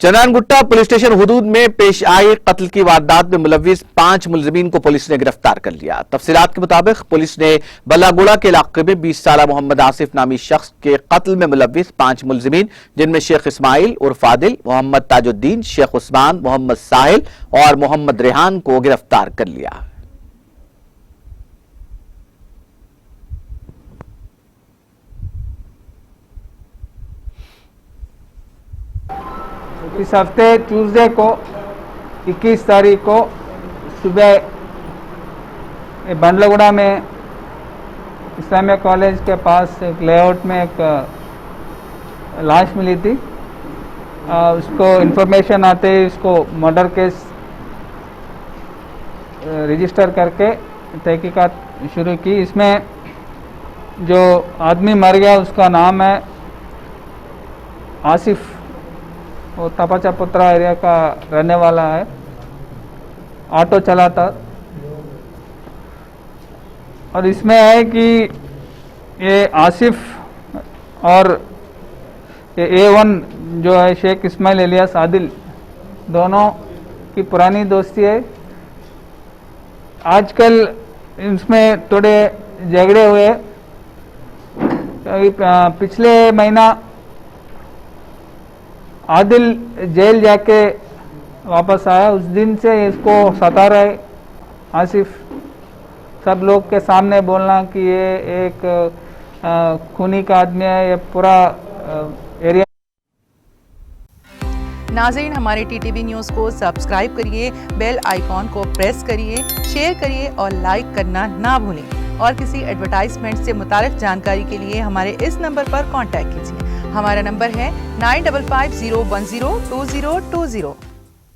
Chandrayangutta police station हुदूद में पेश आई कत्ल की वारदात में मुलविस 5 मुलजिमीन को पुलिस ने गिरफ्तार कर लिया। तफसीलात के मुताबिक पुलिस ने बल्लागुड़ा के इलाके में 20 साल मोहम्मद आसिफ नामी शख्स के कत्ल में मुलविस 5 मुलजिमीन जिनमें शेख इस्माइल उर्फ आदिल, मोहम्मद ताजुद्दीन, शेख उस्मान, मोहम्मद साहिल और मोहम्मद रेहान को गिरफ्तार कर लिया। इस हफ्ते ट्यूसडे को 21 तारीख को सुबह बंडलगुड़ा में इस्लामिया कॉलेज के पास एक लेआउट में एक लाश मिली थी। उसको इन्फॉर्मेशन आते ही उसको मर्डर केस रजिस्टर करके तहकीकात शुरू की। इसमें जो आदमी मर गया उसका नाम है आसिफ, वो तपाचा पुत्रा एरिया का रहने वाला है, ऑटो चलाता। और इसमें है कि ये आसिफ और ये A1 जो है शेख इस्माइल इलियास आदिल, दोनों की पुरानी दोस्ती है। आजकल इसमें थोड़े झगड़े हुए। पिछले महीना आदिल जेल जाके वापस आया, उस दिन से इसको सता रहे आसिफ। सब लोग के सामने बोलना कि ये एक खूनी का आदमी है, ये पूरा एरिया। नाज़रीन, हमारे TTV न्यूज़ को सब्सक्राइब करिए, बेल आइकॉन को प्रेस करिए, शेयर करिए और लाइक करना ना भूलें। और किसी एडवर्टाइजमेंट से मुताल्लिक़ जानकारी के लिए हमारे इस नंबर पर कांटेक्ट कीजिए। हमारा नंबर है 9550102020।